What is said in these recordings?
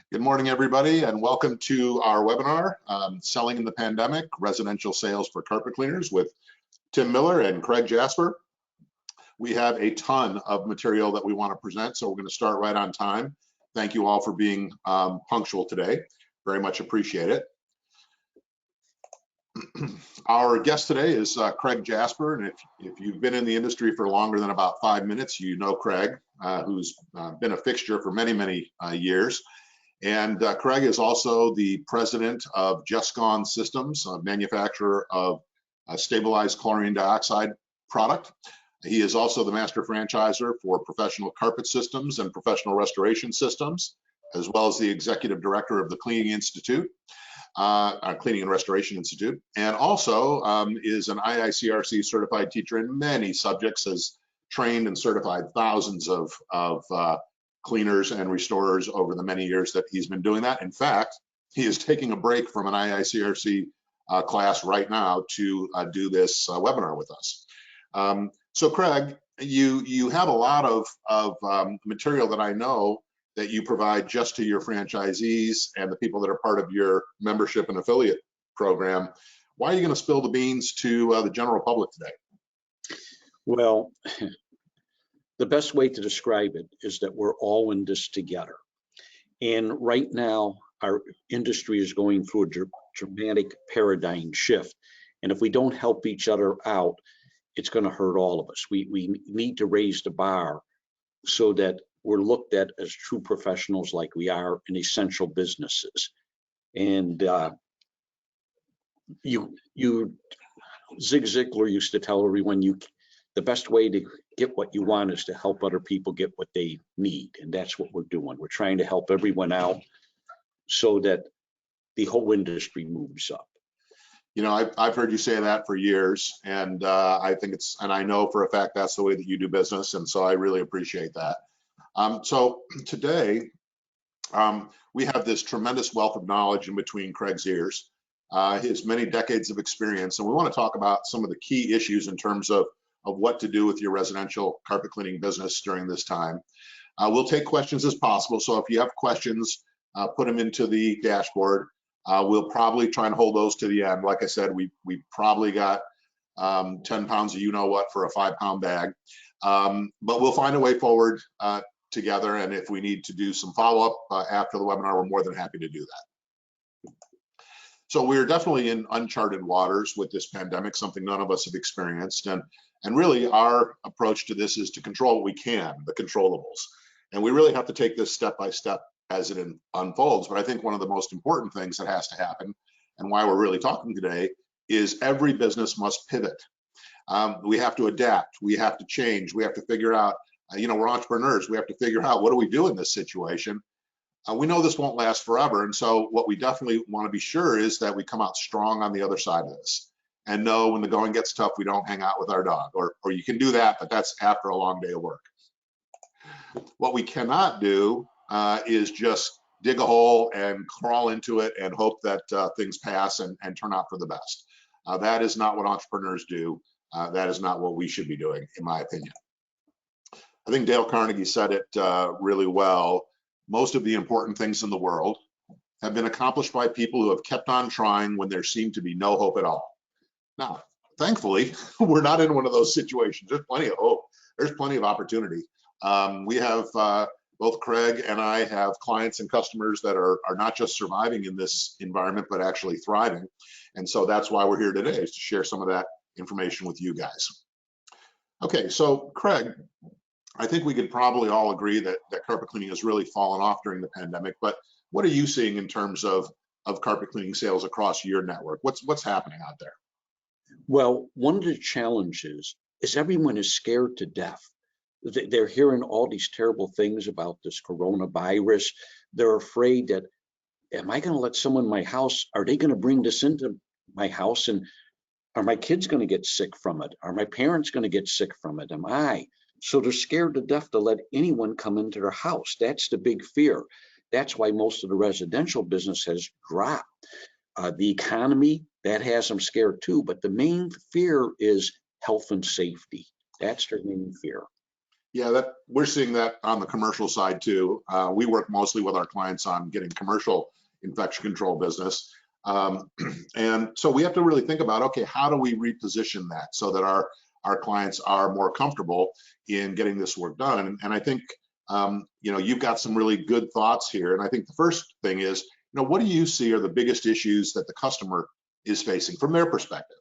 Good morning, everybody, and welcome to our webinar, Selling in the Pandemic, Residential Sales for Carpet Cleaners with Tim Miller and Craig Jasper. We have a ton of material that we want to present, so we're going to start right on time. Thank you all for being punctual today. Very much appreciate it. Our guest today is Craig Jasper, and if you've been in the industry for longer than about 5 minutes, you know Craig, who's been a fixture for many years. And Craig is also the president of Just Gone Systems, a manufacturer of stabilized chlorine dioxide product. He is also the master franchisor for Professional Carpet Systems and Professional Restoration Systems, as well as the executive director of the Cleaning Institute, Cleaning and Restoration Institute, and also is an IICRC certified teacher in many subjects, has trained and certified thousands of cleaners and restorers over the many years that he's been doing that. In fact, he is taking a break from an IICRC class right now to do this webinar with us. So Craig, you have a lot of material that I know that you provide just to your franchisees and the people that are part of your membership and affiliate program. Why are you going to spill the beans to the general public today? Well, the best way to describe it is that we're all in this together. And right now, our industry is going through a dramatic paradigm shift. And if we don't help each other out, it's going to hurt all of us. We need to raise the bar so that we're looked at as true professionals like we are in essential businesses. And Zig Ziglar used to tell everyone, the best way to get what you want is to help other people get what they need. And that's what we're doing. We're trying to help everyone out so that the whole industry moves up. You know, I've heard you say that for years, and I think and I know for a fact that's the way that you do business, and so I really appreciate that. So today, we have this tremendous wealth of knowledge in between Craig's ears, his many decades of experience, and we want to talk about some of the key issues in terms of what to do with your residential carpet cleaning business during this time. We'll take questions as possible, so if you have questions, put them into the dashboard. We'll probably try and hold those to the end. Like I said, we probably got 10 pounds of you-know-what for a 5-pound bag, but we'll find a way forward together, and if we need to do some follow-up after the webinar, we're more than happy to do that. So we're definitely in uncharted waters with this pandemic, something none of us have experienced, and really our approach to this is to control what we can, the controllables, and we really have to take this step by step as it unfolds. But I think one of the most important things that has to happen, and why we're really talking today, is every business must pivot. We have to adapt, we have to change, we have to figure out, you know, we're entrepreneurs, we have to figure out what do we do in this situation. We know this won't last forever, and so what we definitely want to be sure is that we come out strong on the other side of this, and know when the going gets tough, we don't hang out with our dog, or you can do that, but that's after a long day of work. What we cannot do is just dig a hole and crawl into it and hope that things pass and turn out for the best. That is not what entrepreneurs do. That is not what we should be doing, in my opinion. I think Dale Carnegie said it really well. Most of the important things in the world have been accomplished by people who have kept on trying when there seemed to be no hope at all. Now, thankfully, we're not in one of those situations. There's plenty of hope. There's plenty of opportunity. We have, both Craig and I have clients and customers that are not just surviving in this environment, but actually thriving. And so that's why we're here today, is to share some of that information with you guys. Okay, so Craig, I think we could probably all agree that carpet cleaning has really fallen off during the pandemic, but what are you seeing in terms of carpet cleaning sales across your network? What's happening out there? Well, one of the challenges is everyone is scared to death. They're hearing all these terrible things about this coronavirus. They're afraid that, am I going to let someone in my house? Are they going to bring this into my house? And are my kids going to get sick from it? Are my parents going to get sick from it? Am I? So they're scared to death to let anyone come into their house. That's the big fear. That's why most of the residential business has dropped. The economy, that has them scared too, but the main fear is health and safety. That's their main fear. Yeah, that we're seeing that on the commercial side too. We work mostly with our clients on getting commercial infection control business. Um, and so we have to really think about, okay, how do we reposition that so that our clients are more comfortable in getting this work done? And I think, you've got some really good thoughts here. And I think the first thing is, what do you see are the biggest issues that the customer is facing from their perspective?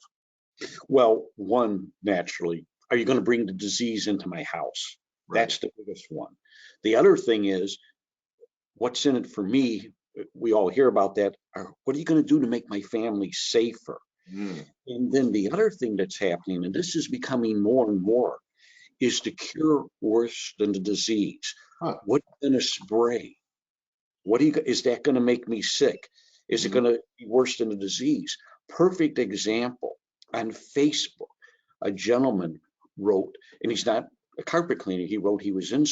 Well, one, naturally, are you going to bring the disease into my house? Right. That's the biggest one. The other thing is, what's in it for me? We all hear about that. What are you going to do to make my family safer? Mm. And then the other thing that's happening, and this is becoming more and more, is the cure worse than the disease? Huh. What in a spray? Is that going to make me sick? Is it Mhm. going to be worse than the disease? Perfect example. On Facebook, a gentleman wrote, and he's not a carpet cleaner. He wrote he was in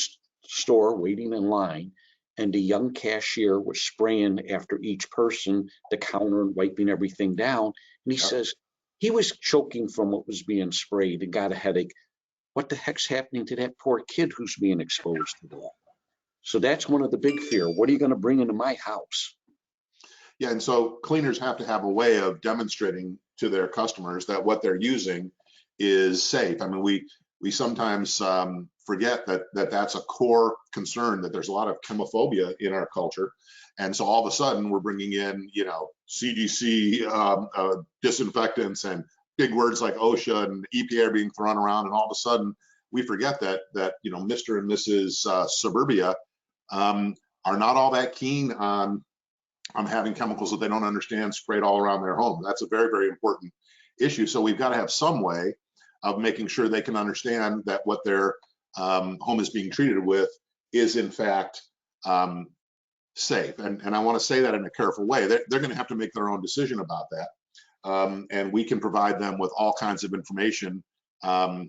store waiting in line, and the young cashier was spraying after each person the counter and wiping everything down. And he Yep. says he was choking from what was being sprayed and got a headache. What the heck's happening to that poor kid who's being exposed to that? So that's one of the big fear. What are you going to bring into my house? Yeah, and so cleaners have to have a way of demonstrating to their customers that what they're using is safe. I mean, we sometimes forget that that's a core concern, that there's a lot of chemophobia in our culture. And so all of a sudden we're bringing in, CDC disinfectants and big words like OSHA and EPA are being thrown around. And all of a sudden we forget that Mr. and Mrs. Suburbia are not all that keen on having chemicals that they don't understand sprayed all around their home. That's a very, very important issue. So we've got to have some way of making sure they can understand that what their home is being treated with is in fact safe. And I want to say that in a careful way. They're going to have to make their own decision about that. And we can provide them with all kinds of information. I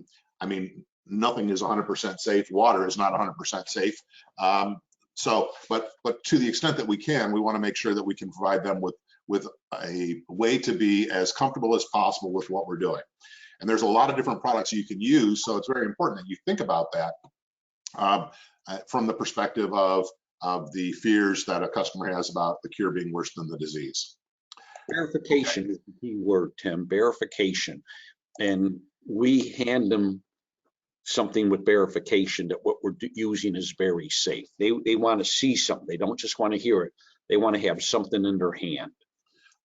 mean, nothing is 100% safe. Water is not 100% safe. But to the extent that we can, we want to make sure that we can provide them with a way to be as comfortable as possible with what we're doing. And there's a lot of different products you can use, so it's very important that you think about that from the perspective of the fears that a customer has about the cure being worse than the disease. Okay. Verification is the key word, Tim. Verification. And we hand them something with verification that what we're using is very safe. They want to see something. They don't just want to hear it. They want to have something in their hand.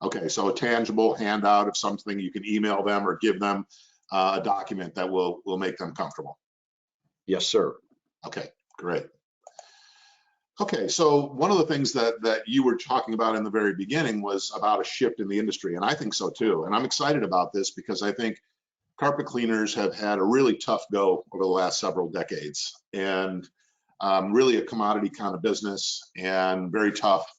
Okay, so a tangible handout of something you can email them or give them a document that will make them comfortable. Yes, sir. Okay, great. Okay, so one of the things that you were talking about in the very beginning was about a shift in the industry, and I think so too. And I'm excited about this because I think carpet cleaners have had a really tough go over the last several decades, and really a commodity kind of business and very tough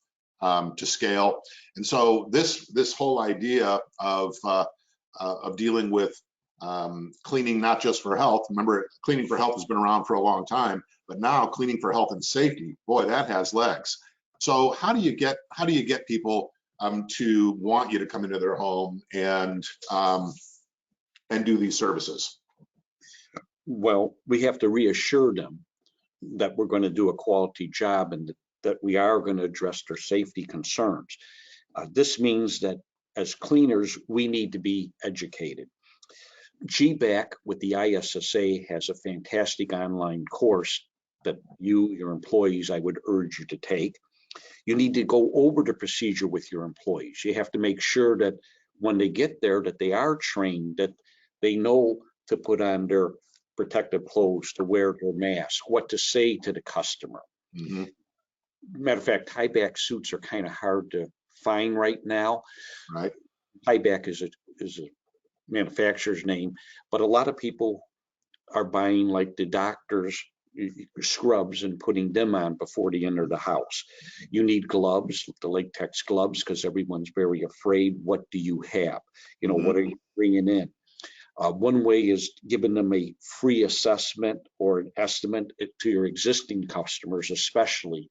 to scale. And so this whole idea of dealing with cleaning not just for health. Remember, cleaning for health has been around for a long time, but now cleaning for health and safety, boy, that has legs. So how do you get people to want you to come into their home and do these services? Well, we have to reassure them that we're going to do a quality job and that we are going to address their safety concerns. This means that as cleaners, we need to be educated. GBAC with the ISSA has a fantastic online course that your employees, I would urge you to take. You need to go over the procedure with your employees. You have to make sure that when they get there, that they are trained, that they know to put on their protective clothes, to wear their mask, what to say to the customer. Mm-hmm. Matter of fact, high back suits are kind of hard to find right now. Right. High back is a manufacturer's name, but a lot of people are buying like the doctor's scrubs and putting them on before they enter the house. You need gloves, the latex gloves, because everyone's very afraid. What do you have? Mm-hmm. What are you bringing in? One way is giving them a free assessment or an estimate to your existing customers, especially.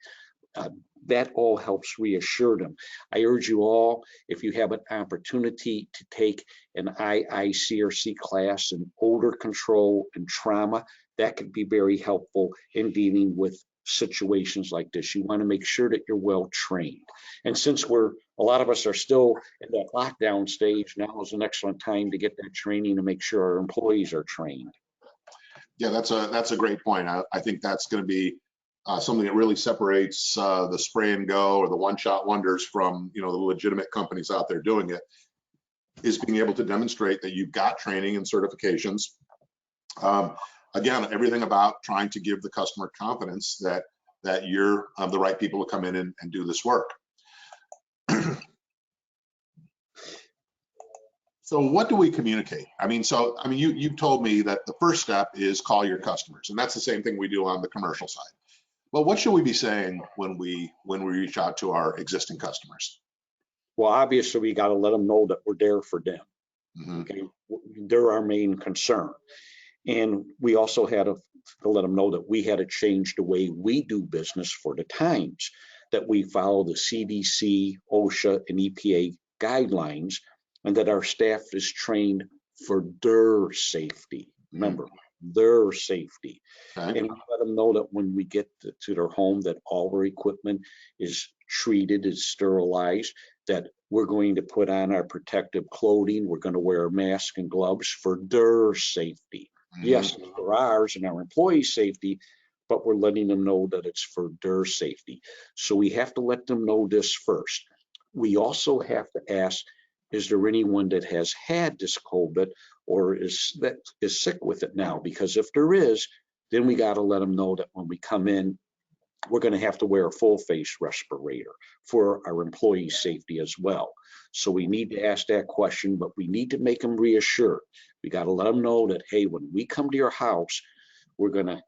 Uh, that all helps reassure them. I urge you all, if you have an opportunity to take an IICRC class in odor control and trauma, that could be very helpful in dealing with situations like this. You want to make sure that you're well trained. And since a lot of us are still in that lockdown stage, now is an excellent time to get that training to make sure our employees are trained. Yeah, that's a great point. I think that's going to be something that really separates the spray and go or the one-shot wonders from, the legitimate companies out there doing it, is being able to demonstrate that you've got training and certifications. Again, everything about trying to give the customer confidence that you're the right people to come in and do this work. So what do we communicate? You've told me that the first step is call your customers, and that's the same thing we do on the commercial side. Well, what should we be saying when we reach out to our existing customers? Well, obviously, we got to let them know that we're there for them. Mm-hmm. Okay, they're our main concern. And we also had to let them know that we had to change the way we do business for the times, that we follow the CDC, OSHA, and EPA guidelines, and that our staff is trained for their safety. Remember, their safety. Okay. And we let them know that when we get to their home, that all their equipment is treated, is sterilized, that we're going to put on our protective clothing, we're going to wear a mask and gloves for their safety. Mm-hmm. Yes, for ours and our employees' safety, but we're letting them know that it's for their safety. So we have to let them know this first. We also have to ask, is there anyone that has had this COVID or is sick with it now? Because if there is, then we got to let them know that when we come in, we're going to have to wear a full face respirator for our employees' safety as well. So we need to ask that question, but we need to make them reassured. We got to let them know that, hey, when we come to your house, we're going to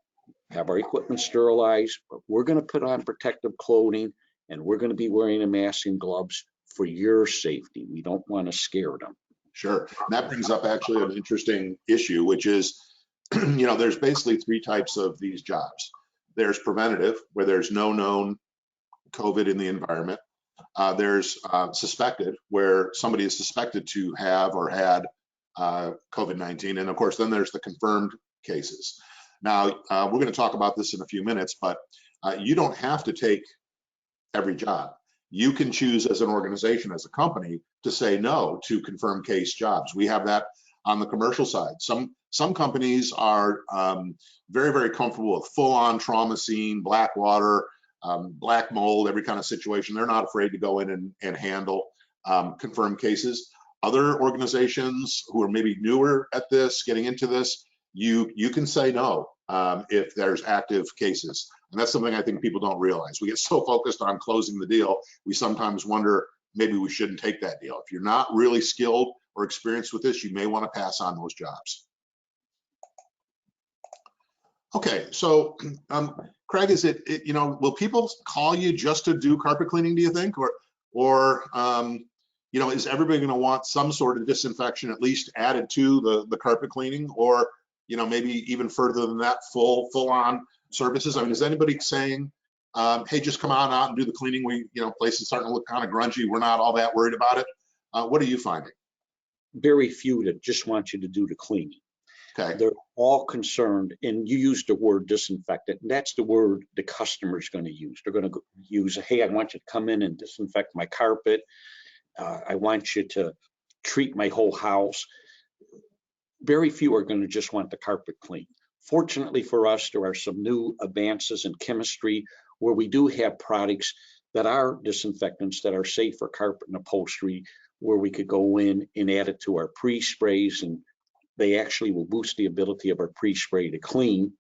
have our equipment sterilized, but we're going to put on protective clothing and we're going to be wearing a mask and gloves for your safety. We don't want to scare them. Sure. And that brings up actually an interesting issue, which is, there's basically three types of these jobs. There's preventative, where there's no known COVID in the environment. There's suspected, where somebody is suspected to have or had COVID-19. And of course, then there's the confirmed cases. Now, we're going to talk about this in a few minutes, but you don't have to take every job. You can choose as an organization, as a company, to say no to confirmed case jobs. We have that on the commercial side. Some companies are very, very comfortable with full-on trauma scene, black water, black mold, every kind of situation. They're not afraid to go in and handle confirmed cases. Other organizations who are maybe newer at this, getting into this, you can say no if there's active cases. And that's something I think people don't realize. We get so focused on closing the deal, we sometimes wonder maybe we shouldn't take that deal. If you're not really skilled or experienced with this, you may want to pass on those jobs. Okay, so Craig, will people call you just to do carpet cleaning, do you think? Or is everybody going to want some sort of disinfection at least added to the carpet cleaning, or maybe even further than that, full on services? I mean, is anybody saying, hey, just come on out and do the cleaning? Place is starting to look kind of grungy. We're not all that worried about it. What are you finding? Very few that just want you to do the cleaning. Okay. They're all concerned, and you used the word disinfectant, and that's the word the customer is going to use. They're going to use, hey, I want you to come in and disinfect my carpet. I want you to treat my whole house. Very few are going to just want the carpet clean. Fortunately for us, there are some new advances in chemistry where we do have products that are disinfectants that are safe for carpet and upholstery, where we could go in and add it to our pre-sprays, and they actually will boost the ability of our pre-spray to clean,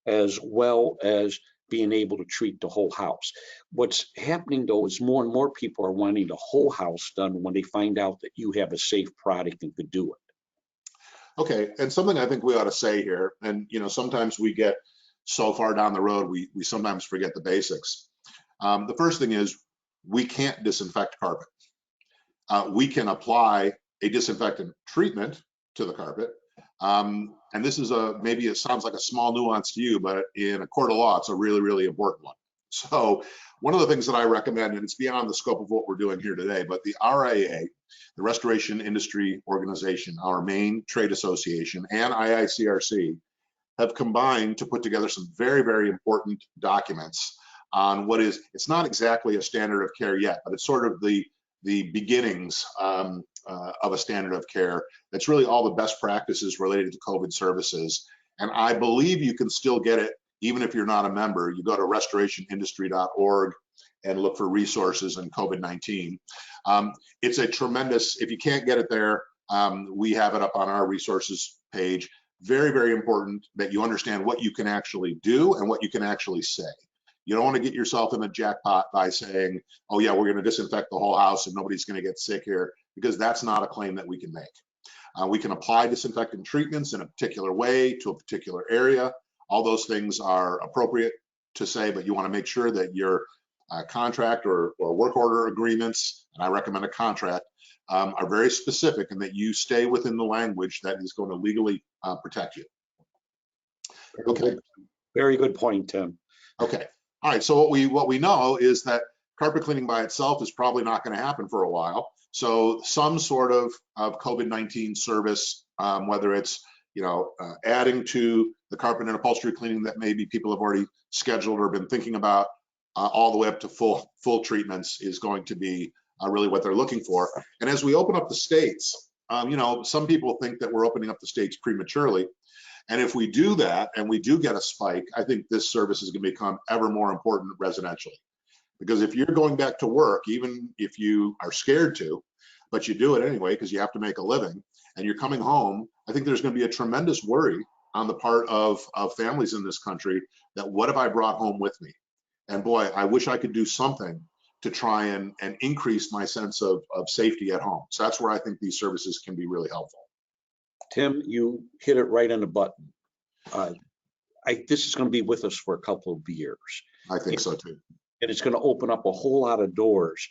as well as being able to treat the whole house. What's happening though is more and more people are wanting the whole house done when they find out that you have a safe product and could do it. Okay, and something I think we ought to say here, and sometimes we get so far down the road, we sometimes forget the basics. The first thing is we can't disinfect carpet. We can apply a disinfectant treatment to the carpet. And this is maybe it sounds like a small nuance to you, but in a court of law, it's a really, really important one. So one of the things that I recommend, and it's beyond the scope of what we're doing here today, but the RIA, the Restoration Industry Organization, our main trade association, and IICRC have combined to put together some very, very important documents on what is, it's not exactly a standard of care yet, but it's sort of the beginnings of a standard of care. That's really all the best practices related to COVID services. And I believe you can still get it even if you're not a member. You go to restorationindustry.org and look for resources in COVID-19. It's a tremendous, if you can't get it there, we have it up on our resources page. Very, very important that you understand what you can actually do and what you can actually say. You don't want to get yourself in the jackpot by saying, oh yeah, we're going to disinfect the whole house and nobody's going to get sick here, because that's not a claim that we can make. We can apply disinfectant treatments in a particular way to a particular area. All those things are appropriate to say, but you want to make sure that your contract or work order agreements, and I recommend a contract, are very specific and that you stay within the language that is going to legally protect you. Okay. Very good point, Tim. Okay. All right. So what we know is that carpet cleaning by itself is probably not going to happen for a while. So some sort of COVID-19 service, whether it's adding to the carpet and upholstery cleaning that maybe people have already scheduled or been thinking about, all the way up to full treatments, is going to be really what they're looking for. And as we open up the states, some people think that we're opening up the states prematurely. And if we do that and we do get a spike, I think this service is going to become ever more important residentially. Because if you're going back to work, even if you are scared to, but you do it anyway because you have to make a living, and you're coming home, I think there's going to be a tremendous worry on the part of families in this country that, what have I brought home with me? And boy, I wish I could do something to try and increase my sense of safety at home. So that's where I think these services can be really helpful. Tim, you hit it right on the button. This is going to be with us for a couple of years. I think so too. And it's going to open up a whole lot of doors,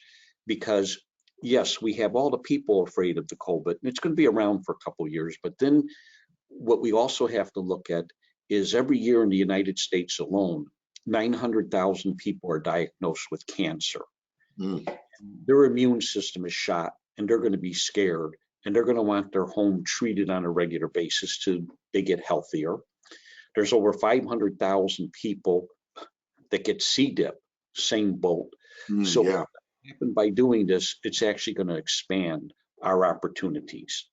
because yes, we have all the people afraid of the COVID, and it's going to be around for a couple of years. But then what we also have to look at is every year in the United States alone, 900,000 people are diagnosed with cancer. Their immune system is shot, and they're going to be scared, and they're going to want their home treated on a regular basis till they get healthier. There's over 500,000 people that get C. diff, same boat. So yeah. By doing this, it's actually going to expand our opportunities.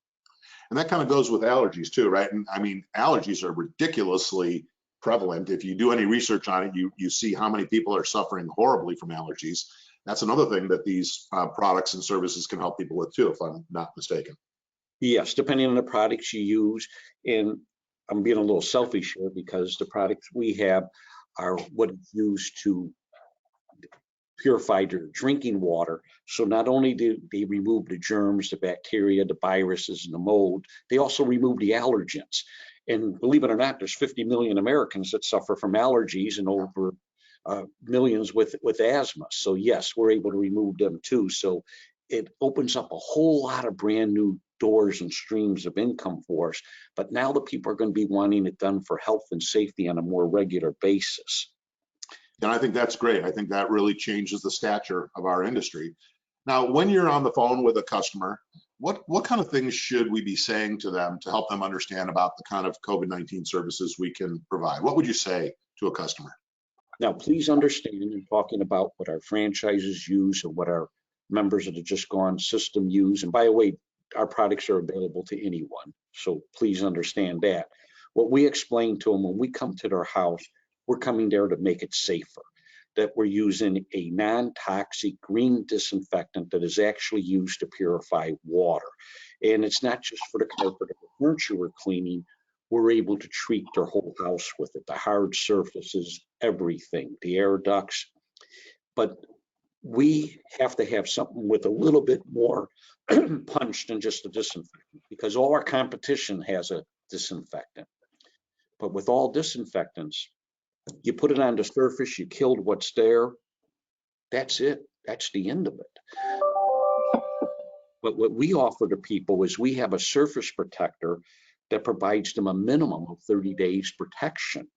And that kind of goes with allergies too, right? And I mean, allergies are ridiculously prevalent. If you do any research on it, you see how many people are suffering horribly from allergies. That's another thing that these products and services can help people with too, if I'm not mistaken. Yes, depending on the products you use. And I'm being a little selfish here, because the products we have are what is used to purify their drinking water. So not only do they remove the germs, the bacteria, the viruses, and the mold, they also remove the allergens. And believe it or not, there's 50 million Americans that suffer from allergies, and over millions with asthma. So yes, we're able to remove them too. So it opens up a whole lot of brand new doors and streams of income for us. But now the people are going to be wanting it done for health and safety on a more regular basis. And I think that's great. I think that really changes the stature of our industry. Now, when you're on the phone with a customer, what kind of things should we be saying to them to help them understand about the kind of COVID-19 services we can provide? What would you say to a customer? Now, please understand, in talking about what our franchises use and what our members of the Just Gone system use, and by the way, our products are available to anyone, so please understand that. What we explain to them when we come to their house, we're coming there to make it safer, that we're using a non-toxic green disinfectant that is actually used to purify water. And it's not just for the carpet or the furniture we're cleaning, we're able to treat their whole house with it, the hard surfaces, everything, the air ducts. But we have to have something with a little bit more punch than just a disinfectant, because all our competition has a disinfectant. But with all disinfectants, you put it on the surface, you killed what's there, that's it. That's the end of it. But what we offer to people is we have a surface protector that provides them a minimum of 30 days protection.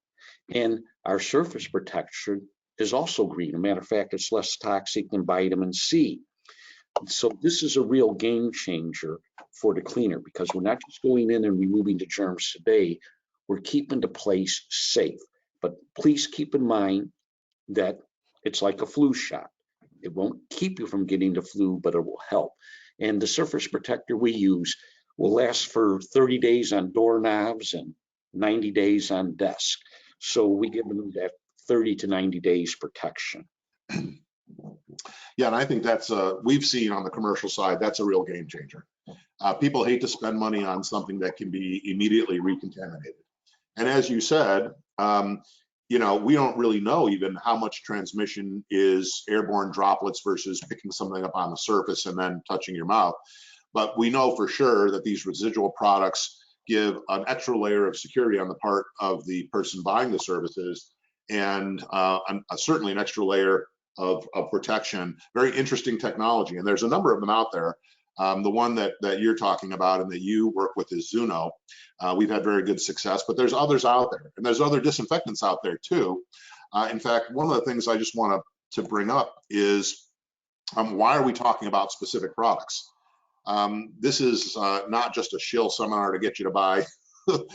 And our surface protection is also green. As a matter of fact, it's less toxic than vitamin C. So this is a real game changer for the cleaner, because we're not just going in and removing the germs today, we're keeping the place safe. But please keep in mind that it's like a flu shot. It won't keep you from getting the flu, but it will help. And the surface protector we use will last for 30 days on doorknobs and 90 days on desks. So we give them that 30 to 90 days protection. Yeah, and I think that's we've seen on the commercial side, that's a real game changer. People hate to spend money on something that can be immediately recontaminated. And as you said, you know, we don't really know even how much transmission is airborne droplets versus picking something up on the surface and then touching your mouth. But we know for sure that these residual products give an extra layer of security on the part of the person buying the services, and certainly an extra layer of protection. Very interesting technology, and there's a number of them out there. The one that you're talking about and that you work with is Zuno. We've had very good success, but there's others out there, and there's other disinfectants out there too. In fact, one of the things I just want to bring up is why are we talking about specific products? This is not just a shill seminar to get you to buy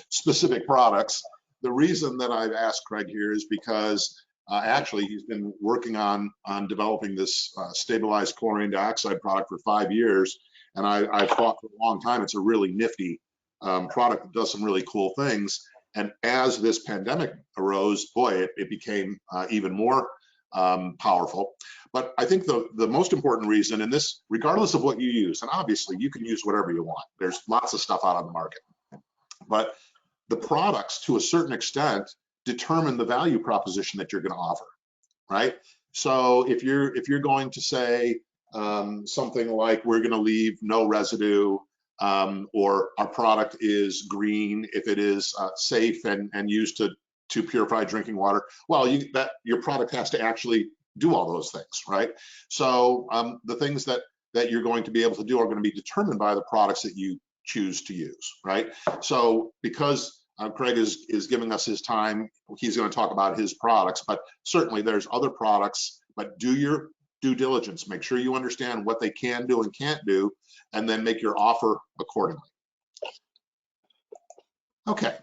specific products. The reason that I've asked Craig here is because actually he's been working on developing this stabilized chlorine dioxide product for 5 years, and I've thought for a long time it's a really nifty product that does some really cool things. And as this pandemic arose, boy, it became even more powerful. But I think the most important reason, and this, regardless of what you use, and obviously you can use whatever you want, there's lots of stuff out on the market, but the products to a certain extent determine the value proposition that you're going to offer, right? So if you're going to say something like we're going to leave no residue, or our product is green if it is safe and used to purify drinking water, well, your product has to actually do all those things, right? So the things that you're going to be able to do are going to be determined by the products that you choose to use, right? So because Craig is giving us his time, he's going to talk about his products, but certainly there's other products, but do your due diligence, make sure you understand what they can do and can't do, and then make your offer accordingly. Okay.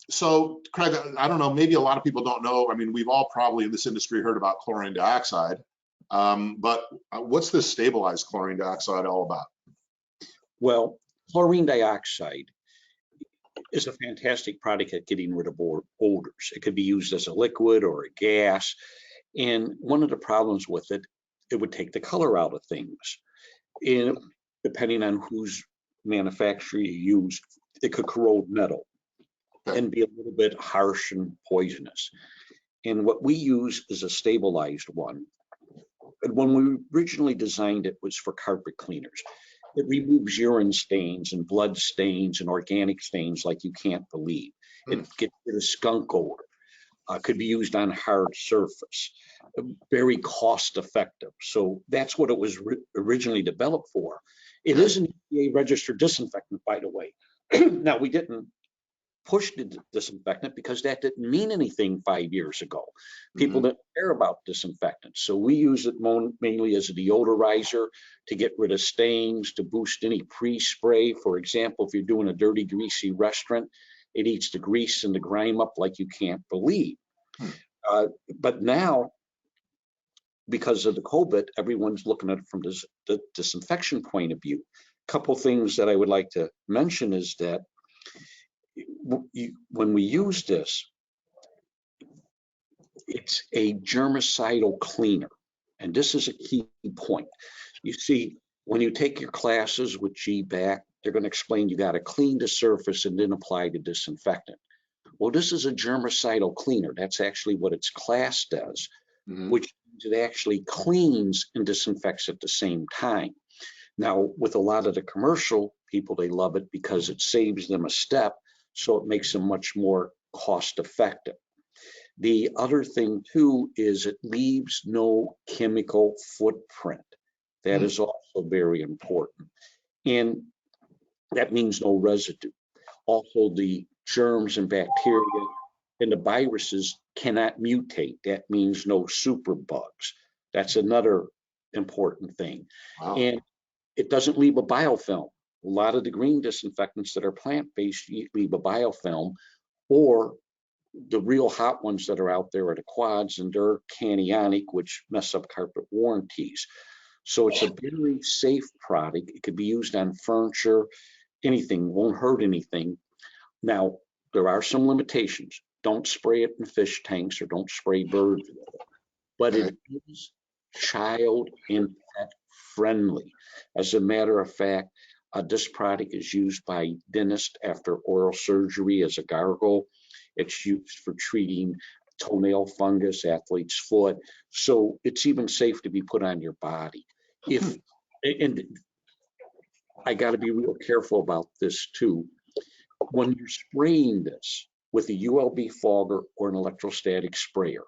So Craig, I don't know, maybe a lot of people don't know. I mean, we've all probably in this industry heard about chlorine dioxide, but what's this stabilized chlorine dioxide all about? Well, chlorine dioxide is a fantastic product at getting rid of odors. It could be used as a liquid or a gas. And one of the problems with it, it would take the color out of things. And depending on whose manufacturer you use, it could corrode metal and be a little bit harsh and poisonous. And what we use is a stabilized one. And when we originally designed it, was for carpet cleaners. It removes urine stains and blood stains and organic stains like you can't believe. It gets rid of skunk odor. Could be used on hard surface. Very cost effective. So that's what it was originally developed for. It is an EPA registered disinfectant, by the way. Now, we didn't push the disinfectant because that didn't mean anything 5 years ago. People didn't care about disinfectants. So we use it mainly as a deodorizer to get rid of stains, to boost any pre-spray. For example, if you're doing a dirty, greasy restaurant, it eats the grease and the grime up like you can't believe. But now, because of the COVID, everyone's looking at it from the disinfection point of view. A couple things that I would like to mention is that when we use this, it's a germicidal cleaner. And this is a key point. You see, when you take your classes with GBAC, they're going to explain you got to clean the surface and then apply the disinfectant. Well, this is a germicidal cleaner. That's actually what its class does, which means it actually cleans and disinfects at the same time. Now, with a lot of the commercial people, they love it because it saves them a step, so it makes them much more cost effective. The other thing too is it leaves no chemical footprint. That is also very important. And that means no residue. Also, the germs and bacteria and the viruses cannot mutate. That means no superbugs. That's another important thing. Wow. And it doesn't leave a biofilm. A lot of the green disinfectants that are plant-based leave a biofilm. or the real hot ones that are out there are the quads, and they're cationic, which mess up carpet warranties. So it's a very safe product. It could be used on furniture, anything, won't hurt anything. Now, there are some limitations. Don't spray it in fish tanks or don't spray birds with it. But it is child and pet friendly. As a matter of fact, this product is used by dentists after oral surgery as a gargle. It's used for treating toenail fungus, athlete's foot. So it's even safe to be put on your body. And I got to be real careful about this too. When you're spraying this with a ULB fogger or an electrostatic sprayer,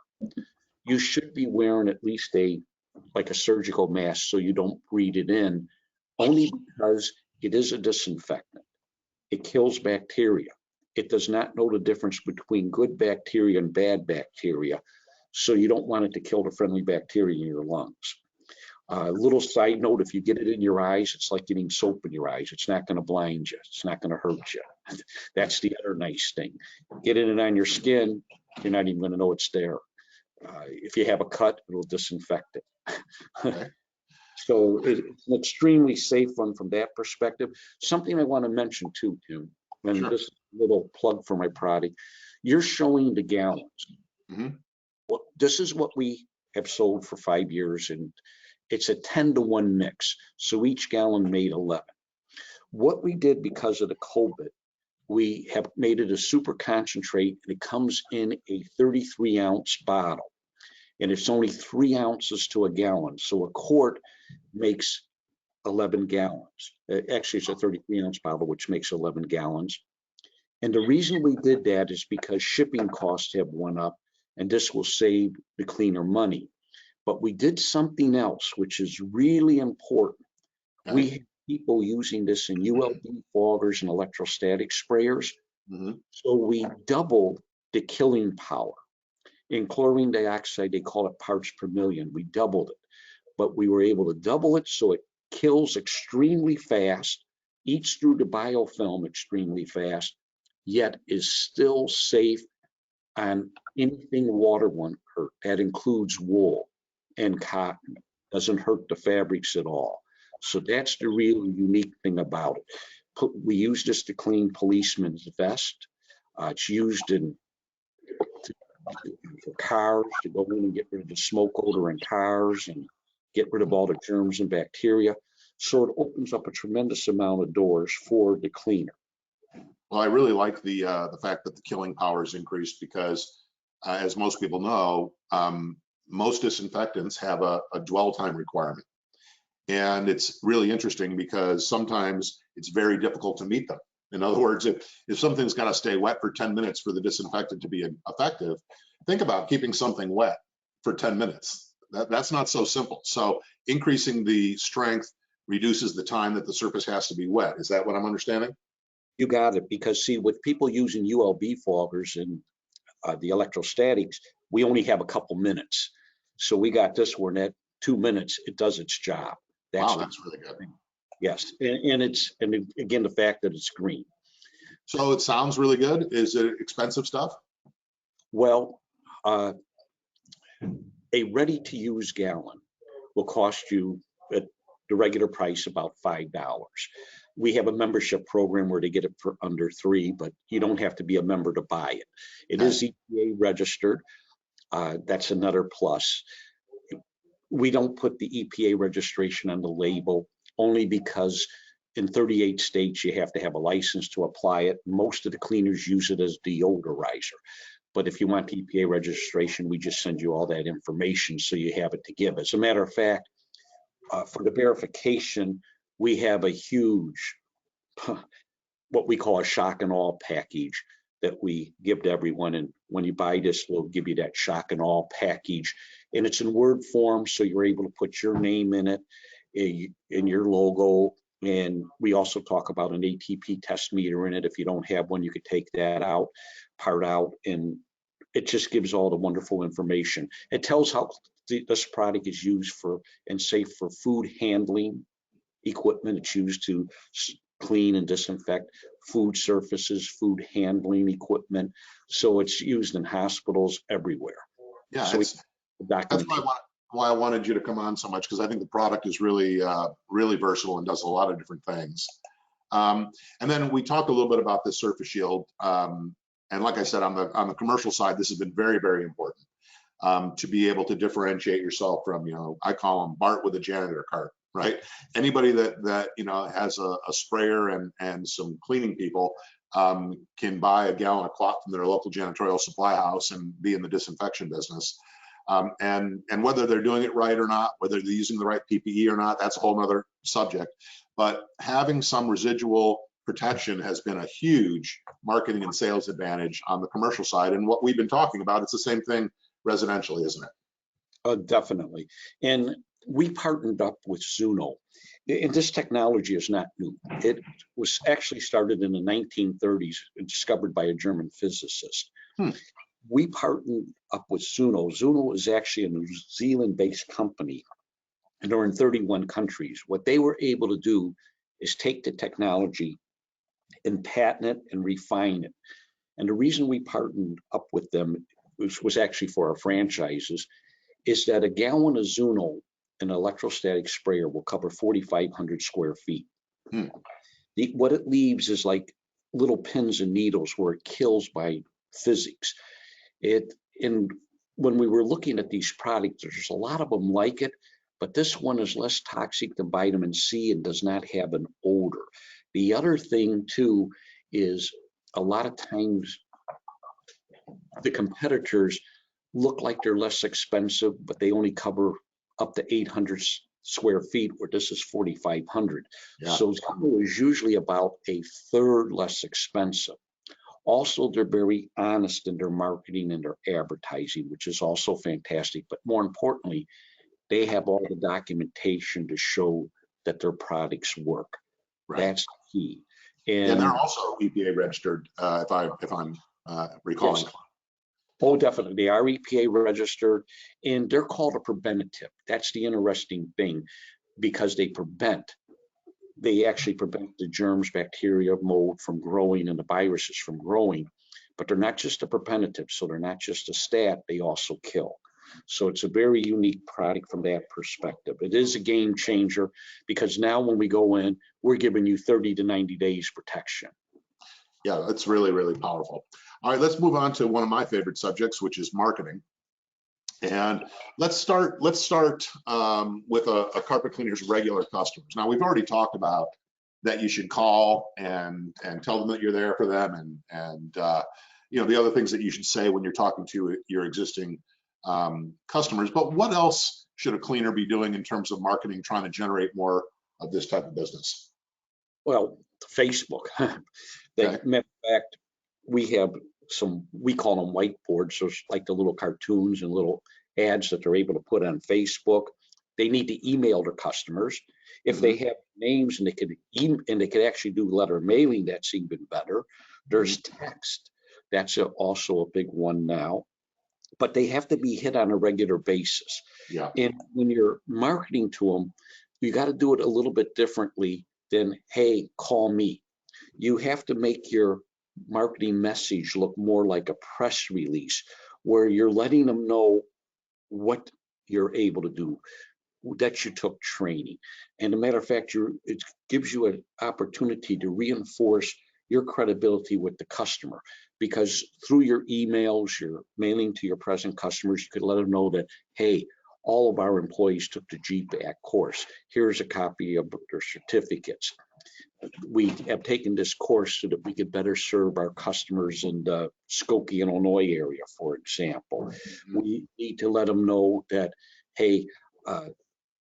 you should be wearing at least like a surgical mask so you don't breathe it in, only because it is a disinfectant. It kills bacteria. It does not know the difference between good bacteria and bad bacteria, so you don't want it to kill the friendly bacteria in your lungs. Little side note, if you get it in your eyes, it's like getting soap in your eyes. It's not going to blind you. It's not going to hurt you. That's the other nice thing. Get it on your skin, you're not even going to know it's there. If you have a cut, it'll disinfect it. Okay. So it's an extremely safe one from that perspective. Something I want to mention too, Tim, and Sure. this is a little plug for my product. You're showing the gallons. Well, this is what we have sold for 5 years, and it's a 10-to-1 mix. So each gallon made 11. What we did because of the COVID, we have made it a super concentrate, and it comes in a 33-ounce bottle, and it's only 3 ounces to a gallon. So a quart makes 11 gallons. Actually, it's a 33-ounce bottle, which makes 11 gallons. And the reason we did that is because shipping costs have went up, and this will save the cleaner money. But we did something else, which is really important. Okay. We have people using this in ULB foggers and electrostatic sprayers. So we doubled the killing power. In chlorine dioxide, they call it parts per million. We doubled it, but we were able to double it so it kills extremely fast, eats through the biofilm extremely fast, yet is still safe on anything water won't hurt. That includes wool and cotton. Doesn't hurt the fabrics at all. So that's the real unique thing about it. We use this to clean policemen's vest. It's used for cars, to go in and get rid of the smoke odor in cars and get rid of all the germs and bacteria. So it opens up a tremendous amount of doors for the cleaner. Well, I really like the fact that the killing power is increased because, as most people know, most disinfectants have a dwell time requirement. And it's really interesting because sometimes it's very difficult to meet them. In other words, if something's got to stay wet for 10 minutes for the disinfectant to be effective, think about keeping something wet for 10 minutes. That's not so simple. So increasing the strength reduces the time that the surface has to be wet. Is that what I'm understanding? You got it, because see, with people using ULB foggers and the electrostatics, we only have a couple minutes. So we got this one at 2 minutes, it does its job. That's really good. Yes, and again, the fact that it's green. So it sounds really good. Is it expensive stuff? Well, a ready-to-use gallon will cost you at the regular price about $5. We have a membership program where they get it for under $3, but you don't have to be a member to buy it. It is EPA registered. That's another plus. We don't put the EPA registration on the label only because in 38 states you have to have a license to apply it. Most of the cleaners use it as deodorizer. But if you want the EPA registration, we just send you all that information so you have it to give. As a matter of fact, for the verification, we have a huge, what we call a shock and awe package that we give to everyone. And when you buy this, we'll give you that shock and awe package. And it's in Word form, so you're able to put your name in it, in your logo. And we also talk about an ATP test meter in it. If you don't have one, you could take that part out, and it just gives all the wonderful information. It tells how this product is used for and safe for food handling equipment. It's used to clean and disinfect food surfaces, food handling equipment. So it's used in hospitals everywhere. Yeah, So that's why I wanted you to come on so much, because I think the product is really really versatile and does a lot of different things. And then we talked a little bit about the surface shield. And like I said, on the commercial side, this has been very, very important, to be able to differentiate yourself from, I call them Bart with a janitor cart, right? Anybody that has a sprayer and some cleaning people can buy a gallon of cloth from their local janitorial supply house and be in the disinfection business. And whether they're doing it right or not, whether they're using the right PPE or not, that's a whole nother subject. But having some residual protection has been a huge marketing and sales advantage on the commercial side. And what we've been talking about, it's the same thing residentially, isn't it? Definitely. And we partnered up with Zuno. And this technology is not new. It was actually started in the 1930s and discovered by a German physicist. We partnered up with Zuno. Zuno is actually a New Zealand-based company, and they're in 31 countries. What they were able to do is take the technology and patent it and refine it. And the reason we partnered up with them was actually for our franchises, is that a gallon of Zuno, an electrostatic sprayer, will cover 4,500 square feet. What it leaves is like little pins and needles where it kills by physics. And when we were looking at these products, there's a lot of them like it, but this one is less toxic than vitamin C and does not have an odor. The other thing too is a lot of times the competitors look like they're less expensive, but they only cover up to 800 square feet, where this is 4,500. Yeah. So Zuno is usually about a third less expensive. Also, they're very honest in their marketing and their advertising, which is also fantastic. But more importantly, they have all the documentation to show that their products work. Right. That's key. And they're also EPA registered, if I'm recalling. Yes. Oh, definitely. They are EPA registered, and they're called a preventative. That's the interesting thing, because they actually prevent the germs, bacteria, mold from growing and the viruses from growing. But they're not just a preventative, so they're not just a stat, they also kill. So it's a very unique product from that perspective. It is a game changer, because now when we go in, we're giving you 30 to 90 days protection. Yeah, that's really, really powerful. All right, let's move on to one of my favorite subjects, which is marketing. And let's start with a carpet cleaner's regular customers. Now, we've already talked about that you should call and tell them that you're there for them, and the other things that you should say when you're talking to your existing customers. But what else should a cleaner be doing in terms of marketing, trying to generate more of this type of business? Well, Facebook. Okay. Matter of fact, we have we call them whiteboards, so it's like the little cartoons and little ads that they're able to put on Facebook. They need to email their customers. If they have names and they could actually do letter mailing, that's even better. There's text. That's also a big one now. But they have to be hit on a regular basis. Yeah. And when you're marketing to them, you got to do it a little bit differently than, hey, call me. You have to make your marketing message look more like a press release, where you're letting them know what you're able to do, that you took training. And a matter of fact, it gives you an opportunity to reinforce your credibility with the customer, because through your emails, your mailing to your present customers, you could let them know that, hey, all of our employees took the GPAC course. Here's a copy of their certificates. We have taken this course so that we could better serve our customers in the Skokie, Illinois area, for example. We need to let them know that, hey,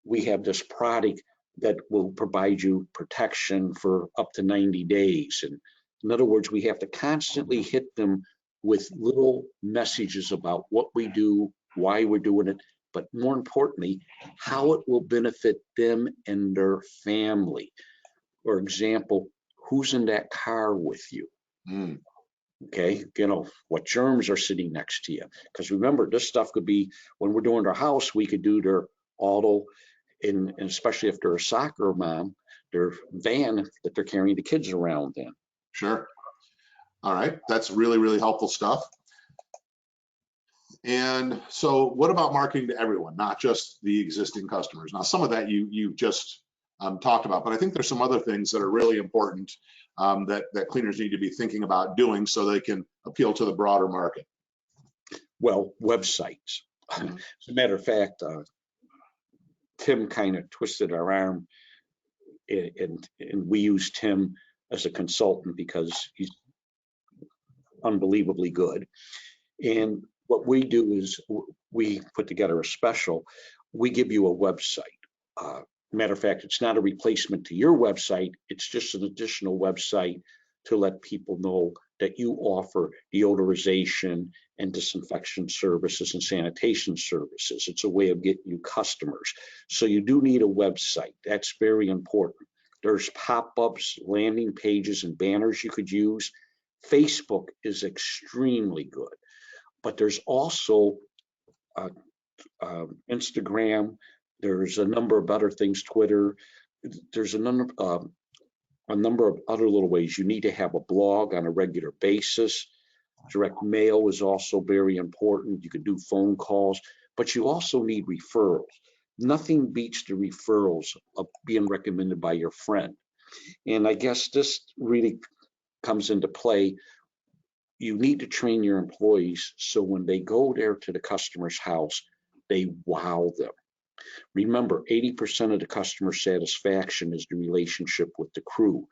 we have this product that will provide you protection for up to 90 days. And in other words, we have to constantly hit them with little messages about what we do, why we're doing it, but more importantly, how it will benefit them and their family. For example, who's in that car with you? Okay, what germs are sitting next to you? Because remember, this stuff could be, when we're doing their house, we could do their auto and especially if they're a soccer mom, their van that they're carrying the kids around in. Sure. All right. That's really, really helpful stuff. And so what about marketing to everyone, not just the existing customers? Now, some of that you just talked about, but I think there's some other things that are really important that cleaners need to be thinking about doing so they can appeal to the broader market. Well, websites. Mhm. As a matter of fact, Tim kind of twisted our arm, and we use Tim as a consultant because he's unbelievably good. And what we do is we put together a special. We give you a website. Matter of fact, it's not a replacement to your website. It's just an additional website to let people know that you offer deodorization and disinfection services and sanitation services. It's a way of getting you customers. So you do need a website. That's very important. There's pop-ups, landing pages, and banners you could use. Facebook is extremely good, but there's also Instagram. There's a number of other things, Twitter. There's a number of other little ways. You need to have a blog on a regular basis. Direct mail is also very important. You can do phone calls, but you also need referrals. Nothing beats the referrals of being recommended by your friend. And I guess this really comes into play. You need to train your employees so when they go there to the customer's house, they wow them. Remember, 80% of the customer satisfaction is the relationship with the crew.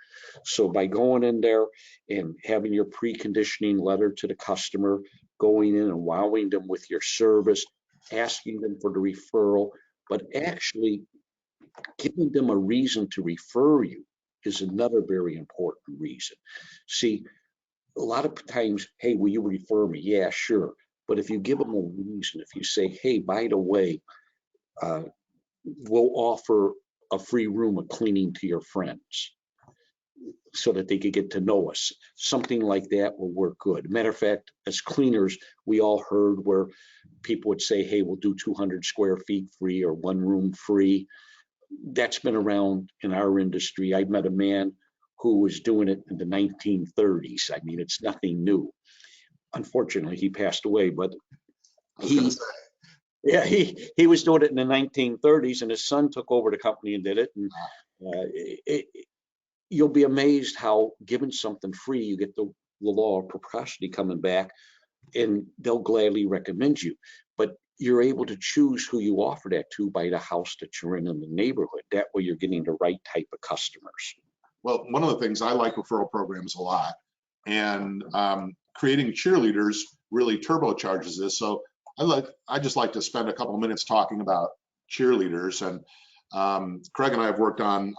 So by going in there and having your preconditioning letter to the customer, going in and wowing them with your service, asking them for the referral, but actually giving them a reason to refer you is another very important reason. See, a lot of times, hey, will you refer me? Yeah, sure. But if you give them a reason, if you say, hey, by the way, we'll offer a free room of cleaning to your friends so that they could get to know us. Something like that will work good. Matter of fact, as cleaners, we all heard where people would say, hey, we'll do 200 square feet free or one room free. That's been around in our industry. I met a man who was doing it in the 1930s. I mean, it's nothing new. Unfortunately, he passed away, but he was doing it in the 1930s, and his son took over the company and did it. And you'll be amazed how, given something free, you get the law of reciprocity coming back, and they'll gladly recommend you. But you're able to choose who you offer that to by the house that you're in the neighborhood. That way, you're getting the right type of customers. Well, one of the things I like referral programs a lot, and creating cheerleaders really turbocharges this. So I just like to spend a couple of minutes talking about cheerleaders. And Craig and I have worked on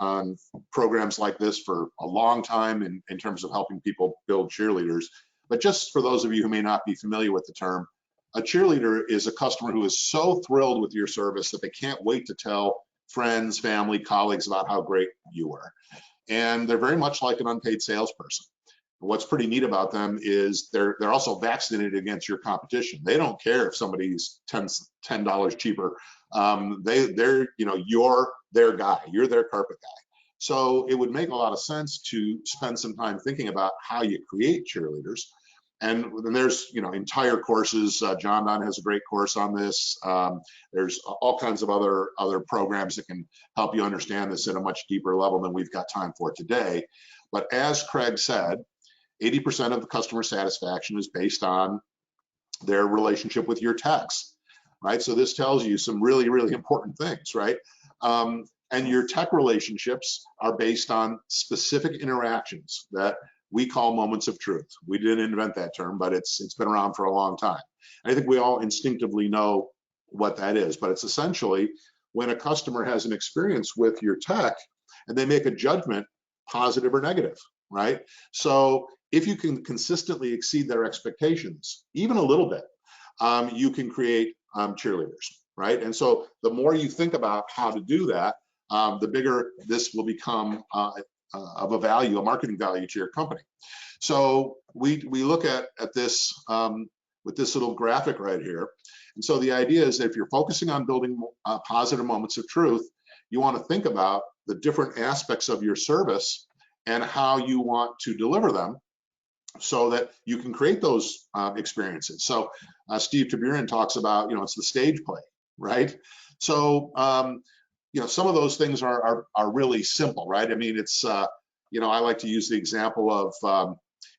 programs like this for a long time in terms of helping people build cheerleaders. But just for those of you who may not be familiar with the term, a cheerleader is a customer who is so thrilled with your service that they can't wait to tell friends, family, colleagues about how great you were. And they're very much like an unpaid salesperson. What's pretty neat about them is they're also vaccinated against your competition. They don't care if somebody's $10 cheaper. They're you're their guy. You're their carpet guy. So it would make a lot of sense to spend some time thinking about how you create cheerleaders. And then there's entire courses. John Don has a great course on this. There's all kinds of other programs that can help you understand this at a much deeper level than we've got time for today. But as Craig said, 80% of the customer satisfaction is based on their relationship with your techs, right? So this tells you some really, really important things, right? And your tech relationships are based on specific interactions that we call moments of truth. We didn't invent that term, but it's been around for a long time. And I think we all instinctively know what that is, but it's essentially when a customer has an experience with your tech and they make a judgment, positive or negative, right? So if you can consistently exceed their expectations, even a little bit, you can create cheerleaders, right? And so the more you think about how to do that, the bigger this will become of a value, a marketing value to your company. So we look at this with this little graphic right here. And so the idea is that if you're focusing on building positive moments of truth, you want to think about the different aspects of your service and how you want to deliver them so that you can create those experiences. So Steve Taburin talks about, it's the stage play, right? So, some of those things are really simple, right? I mean, it's, I like to use the example of,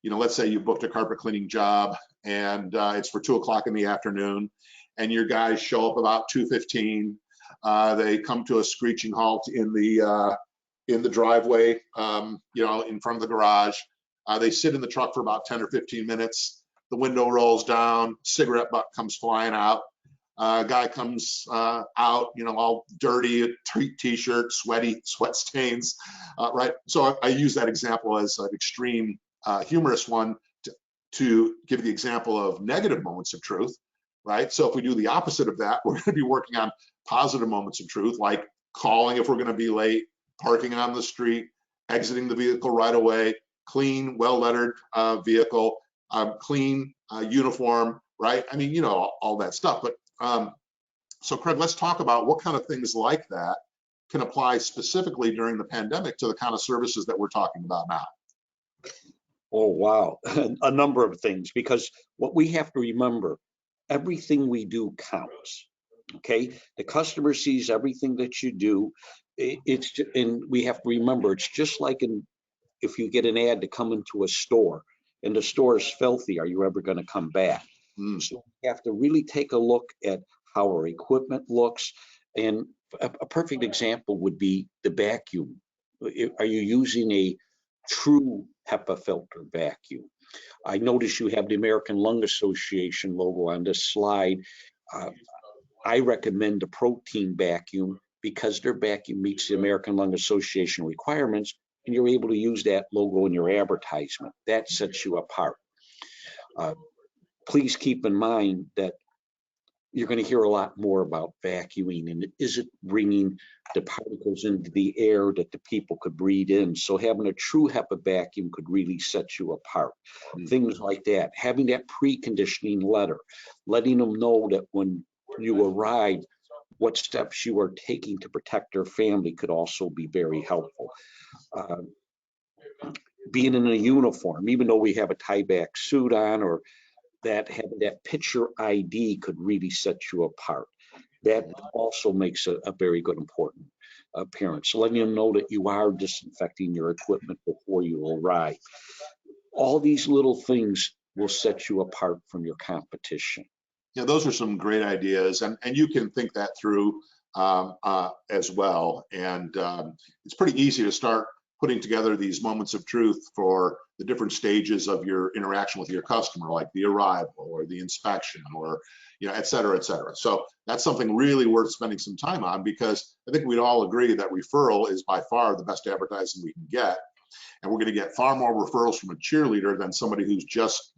let's say you booked a carpet cleaning job and it's for 2 o'clock in the afternoon and your guys show up about 2:15. They come to a screeching halt in the driveway, in front of the garage. They sit in the truck for about 10 or 15 minutes. The window rolls down, cigarette butt comes flying out. Guy comes out, all dirty, t-shirt, sweaty, sweat stains, right? So I use that example as an extreme humorous one to give the example of negative moments of truth, right? So if we do the opposite of that, we're going to be working on positive moments of truth, like calling if we're going to be late, parking on the street, exiting the vehicle right away, clean, well-lettered vehicle, clean uniform, right? I mean, all that stuff. But so Craig, let's talk about what kind of things like that can apply specifically during the pandemic to the kind of services that we're talking about now. Oh, wow. A number of things, because what we have to remember, everything we do counts. Okay, the customer sees everything that you do. And we have to remember, it's just like if you get an ad to come into a store and the store is filthy, are you ever going to come back? So we have to really take a look at how our equipment looks. And a perfect example would be the vacuum. Are you using a true HEPA filter vacuum? I notice you have the American Lung Association logo on this slide. I recommend the protein vacuum because their vacuum meets the American Lung Association requirements, and you're able to use that logo in your advertisement. That sets you apart. Please keep in mind that you're going to hear a lot more about vacuuming and is it bringing the particles into the air that the people could breathe in. So having a true HEPA vacuum could really set you apart. Things like that. Having that preconditioning letter, letting them know that when you arrive, what steps you are taking to protect their family could also be very helpful. Being in a uniform, even though we have a tie-back suit on, or that having that picture ID could really set you apart. That also makes a very good important appearance. So letting them know that you are disinfecting your equipment before you arrive. All these little things will set you apart from your competition. Yeah, those are some great ideas, and you can think that through as well. And it's pretty easy to start putting together these moments of truth for the different stages of your interaction with your customer, like the arrival or the inspection or, et cetera, et cetera. So that's something really worth spending some time on, because I think we'd all agree that referral is by far the best advertising we can get. And we're going to get far more referrals from a cheerleader than somebody who's just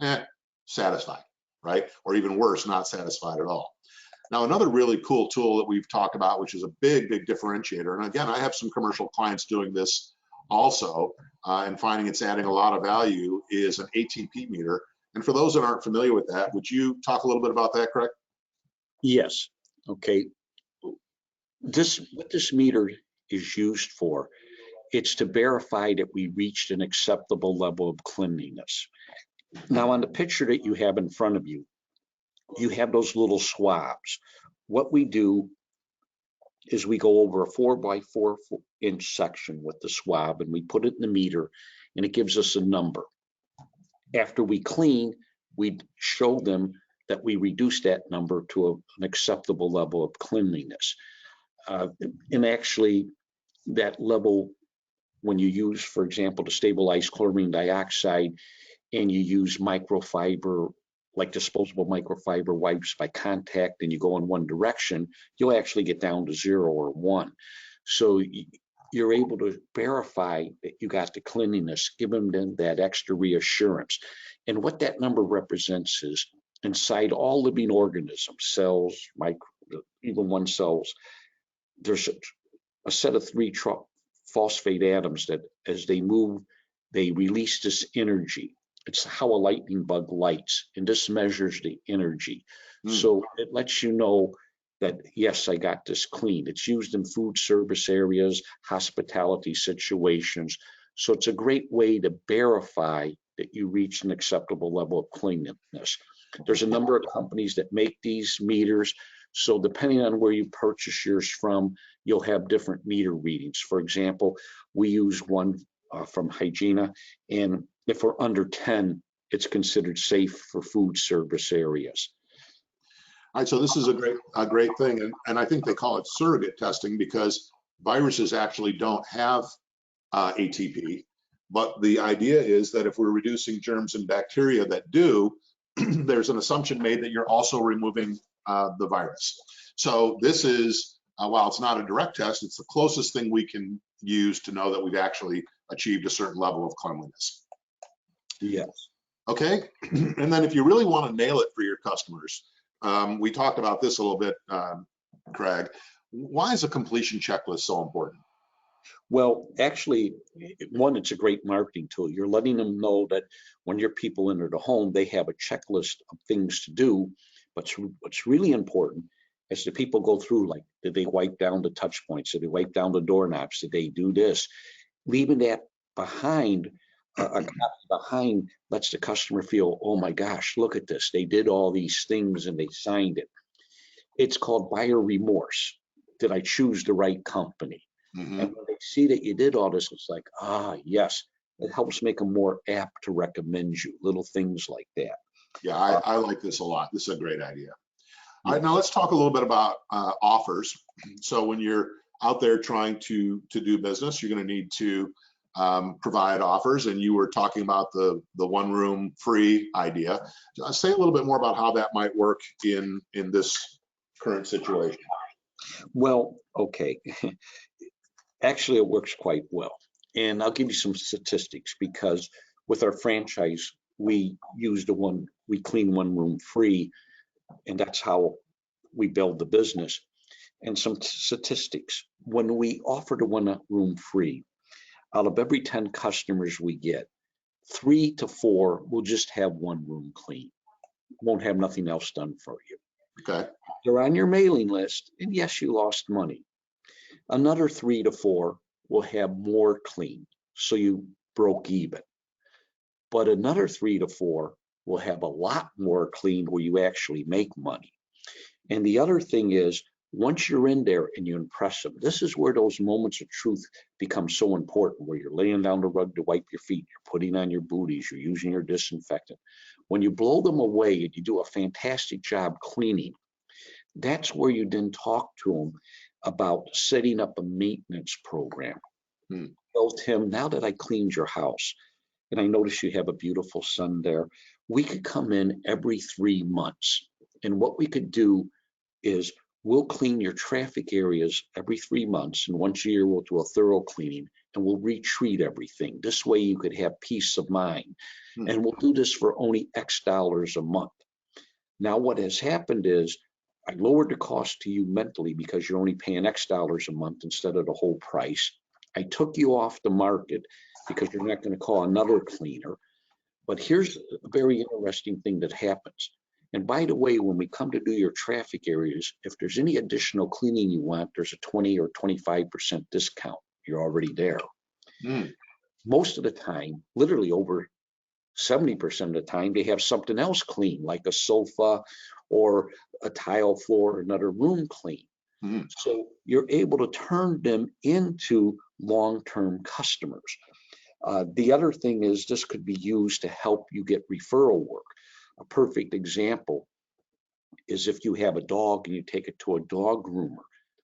satisfied, right? Or even worse, not satisfied at all. Now, another really cool tool that we've talked about, which is a big, big differentiator. And again, I have some commercial clients doing this also, and finding it's adding a lot of value, is an ATP meter. And for those that aren't familiar with that, would you talk a little bit about that, Craig? Yes. Okay. What this meter is used for, it's to verify that we reached an acceptable level of cleanliness. Now, on the picture that you have in front of you, you have those little swabs. What we do is we go over a 4x4-inch section with the swab and we put it in the meter and it gives us a number. After we clean, we show them that we reduce that number to an acceptable level of cleanliness. And actually, that level, when you use, for example, to stabilize chlorine dioxide, and you use microfiber, like disposable microfiber wipes by contact, and you go in one direction, you'll actually get down to 0 or 1. So you're able to verify that you got the cleanliness, give them then that extra reassurance. And what that number represents is inside all living organisms, cells, even one cells, there's a set of 3 phosphate atoms that as they move, they release this energy. It's how a lightning bug lights, and this measures the energy. So it lets you know that, yes, I got this clean. It's used in food service areas, hospitality situations. So it's a great way to verify that you reach an acceptable level of cleanliness. There's a number of companies that make these meters. So depending on where you purchase yours from, you'll have different meter readings. For example, we use one from Hygiena, and if we're under 10, it's considered safe for food service areas. All right, so this is a great thing, and I think they call it surrogate testing because viruses actually don't have ATP, but the idea is that if we're reducing germs and bacteria that do, there's an assumption made that you're also removing the virus. So this is, while it's not a direct test, it's the closest thing we can use to know that we've actually achieved a certain level of cleanliness. Yes. Okay, and then if you really want to nail it for your customers, we talked about this a little bit, Craig. Why is a completion checklist so important? Well, actually, one, it's a great marketing tool. You're letting them know that when your people enter the home, they have a checklist of things to do. But what's really important is the people go through, like, did they wipe down the touch points? Did they wipe down the doorknobs? Did they do this? Leaving that behind, a copy behind lets the customer feel, oh my gosh, look at this. They did all these things and they signed it. It's called buyer remorse. Did I choose the right company? Mm-hmm. And when they see that you did all this, it's like, ah, yes, it helps make them more apt to recommend you, little things like that. Yeah, I like this a lot. This is a great idea. All right, Yeah. now let's talk a little bit about offers. So when you're out there trying to do business, you're going to need to provide offers, and you were talking about the one room free idea. Say a little bit more about how that might work in this current situation. Well, okay. Actually, it works quite well. And I'll give you some statistics because with our franchise, we clean one room free, and that's how we build the business. And some statistics. When we offer the one room free, out of every 10 customers we get, 3 to 4 will just have one room clean, won't have nothing else done for you. Okay. They're on your mailing list, and yes, you lost money. Another 3 to 4 will have more clean, so you broke even. But another 3 to 4 will have a lot more clean where you actually make money. And the other thing is, once you're in there and you impress them, this is where those moments of truth become so important, where you're laying down the rug to wipe your feet, you're putting on your booties, you're using your disinfectant. When you blow them away and you do a fantastic job cleaning, that's where you then talk to them about setting up a maintenance program. Tell him, now that I cleaned your house, and I notice you have a beautiful son there, we could come in every 3 months. And what we could do is we'll clean your traffic areas every 3 months. And once a year, we'll do a thorough cleaning and we'll retreat everything. This way you could have peace of mind. And we'll do this for only X dollars a month. Now, what has happened is I lowered the cost to you mentally because you're only paying X dollars a month instead of the whole price. I took you off the market because you're not going to call another cleaner. But here's a very interesting thing that happens. And by the way, when we come to do your traffic areas, if there's any additional cleaning you want, there's a 20 or 25% discount. You're already there. Most of the time, literally over 70% of the time, they have something else clean, like a sofa or a tile floor or another room clean. So you're able to turn them into long-term customers. The other thing is this could be used to help you get referral work. A perfect example is if you have a dog and you take it to a dog groomer.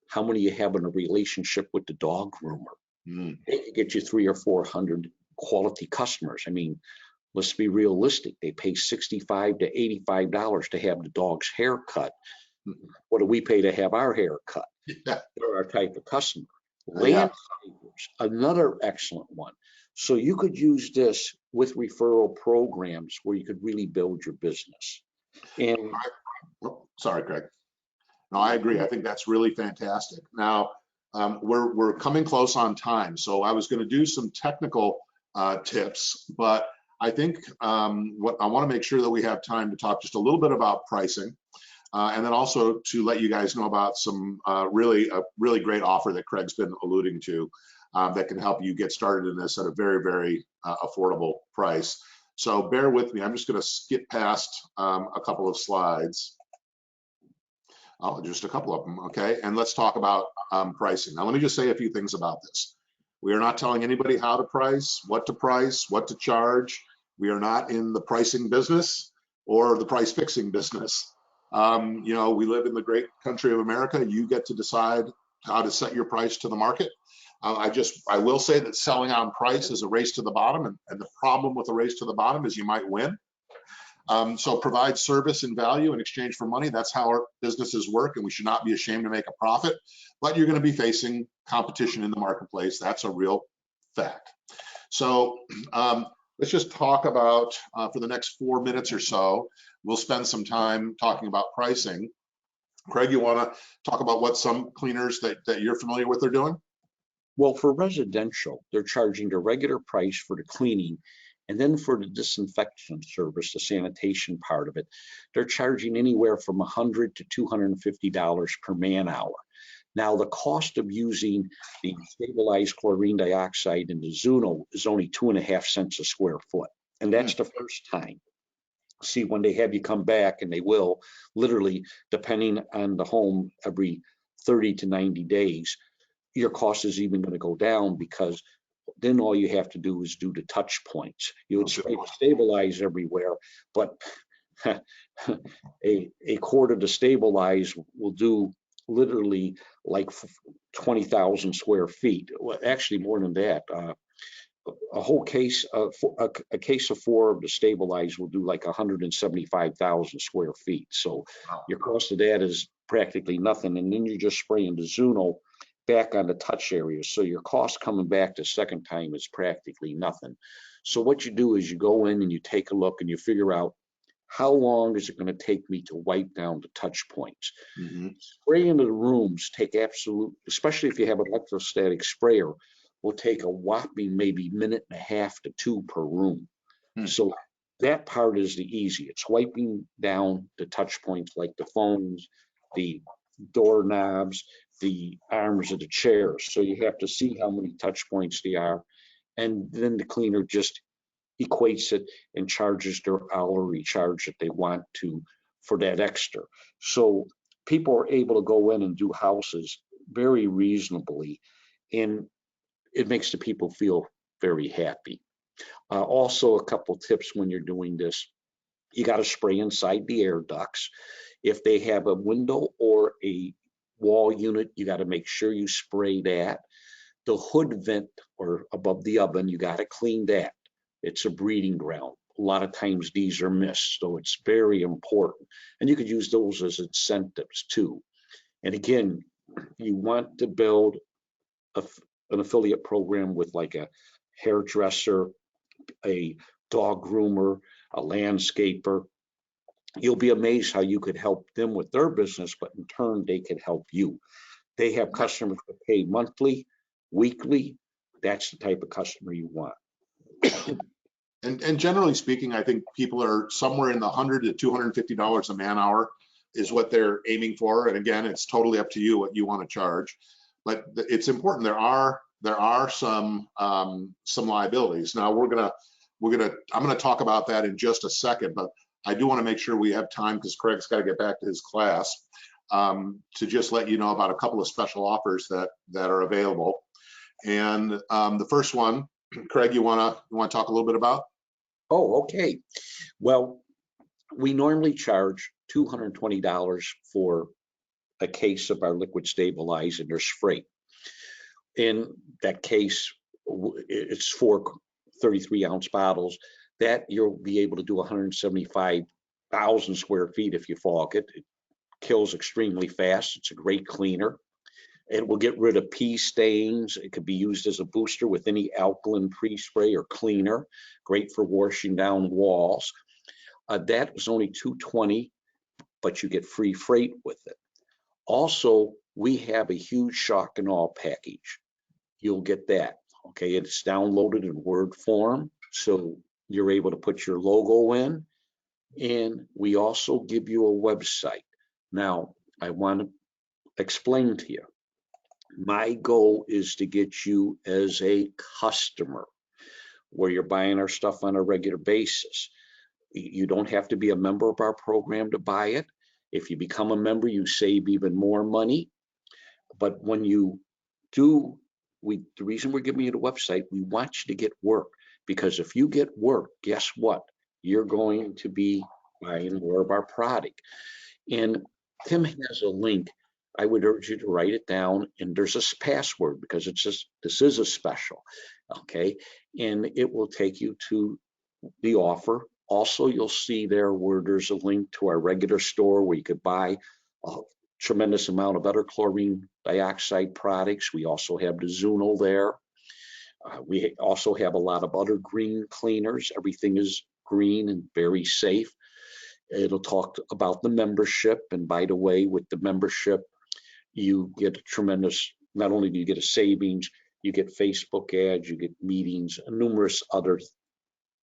How many you have in a relationship with the dog groomer? They could get you 300 or 400 quality customers. I mean, let's be realistic. They pay $65 to $85 to have the dog's hair cut. What do we pay to have our hair cut? Yeah. They're our type of customer. Landscapers, another excellent one. So you could use this with referral programs where you could really build your business. And sorry, Craig. No, I agree. I think that's really fantastic. Now, we're coming close on time, so I was going to do some technical tips, but I think what I want to make sure that we have time to talk just a little bit about pricing. And then also to let you guys know about some really great offer that Craig's been alluding to that can help you get started in this at a very, very affordable price. So bear with me. I'm just going to skip past a couple of slides. Oh, just a couple of them, okay? And let's talk about pricing. Now, let me just say a few things about this. We are not telling anybody how to price, what to charge. We are not in the pricing business or the price fixing business. You know, we live in the great country of America. You get to decide how to set your price to the market. I will say that selling on price is a race to the bottom, and the problem with a race to the bottom is you might win. So provide service and value in exchange for money. That's how our businesses work, and we should not be ashamed to make a profit. But you're going to be facing competition in the marketplace. That's a real fact. So let's just talk about, for the next 4 minutes or so, we'll spend some time talking about pricing. Craig, you want to talk about what some cleaners that you're familiar with are doing? Well, for residential, they're charging the regular price for the cleaning, and then for the disinfection service, the sanitation part of it, they're charging anywhere from $100 to $250 per man hour. Now, the cost of using the stabilized chlorine dioxide in the Zuno is only 2.5 cents a square foot, and that's the first time. See, when they have you come back, and they will, literally, depending on the home, every 30 to 90 days, your cost is even going to go down, because then all you have to do is do the touch points. You would stabilize everywhere, but a quarter to stabilize will do literally like 20,000 square feet. Well, actually more than that. A whole case of a case of 4 of the stabilize will do like 175,000 square feet. So your cost of that is practically nothing, and then you're just spraying the Zuno back on the touch area. So your cost coming back the second time is practically nothing. So what you do is you go in and you take a look and you figure out, how long is it going to take me to wipe down the touch points? Spray into the rooms take especially if you have an electrostatic sprayer, will take a whopping maybe 1.5 minutes to 2 per room. So that part is the easy. It's wiping down the touch points like the phones, the doorknobs, the arms of the chairs. So you have to see how many touch points they are, and then the cleaner just equates it and charges their hourly charge that they want to for that extra. So people are able to go in and do houses very reasonably, and it makes the people feel very happy. Also, a couple tips when you're doing this: you got to spray inside the air ducts. If they have a window or a wall unit, you got to make sure you spray that. The hood vent or above the oven, you got to clean that. It's a breeding ground. A lot of times these are missed, so it's very important. And you could use those as incentives too. And again, you want to build an affiliate program with like a hairdresser, a dog groomer, a landscaper. You'll be amazed how you could help them with their business, but in turn, they could help you. They have customers that pay monthly, weekly. That's the type of customer you want. And generally speaking, I think people are somewhere in the $100 to $250 a man hour is what they're aiming for. And again, it's totally up to you what you want to charge. But it's important. There are some liabilities. Now I'm gonna talk about that in just a second, but I do want to make sure we have time, because Craig's got to get back to his class, to just let you know about a couple of special offers that are available. And the first one, Craig, you want to talk a little bit about? Oh, okay. Well, we normally charge $220 for a case of our liquid stabilize, and there's freight. In that case, it's 4 33-ounce bottles that you'll be able to do 175,000 square feet if you fog it. It kills extremely fast. It's a great cleaner. It will get rid of pee stains. It could be used as a booster with any alkaline pre-spray or cleaner. Great for washing down walls. That was only $220, but you get free freight with it. Also, we have a huge shock and awe package. You'll get that. Okay, it's downloaded in Word form, so you're able to put your logo in. And we also give you a website. Now, I want to explain to you, my goal is to get you as a customer where you're buying our stuff on a regular basis. You don't have to be a member of our program to buy it. If you become a member, you save even more money. But when you do, the reason we're giving you the website, we want you to get work. Because if you get work, guess what? You're going to be buying more of our product. And Tim has a link. I would urge you to write it down. And there's a password because it's just, this is a special. Okay. And it will take you to the offer. Also, you'll see there where there's a link to our regular store where you could buy a tremendous amount of other chlorine dioxide products. We also have the Zunol there. We also have a lot of other green cleaners. Everything is green and very safe. It'll talk about the membership. And by the way, with the membership, you get a tremendous, not only do you get a savings, you get Facebook ads, you get meetings, and numerous other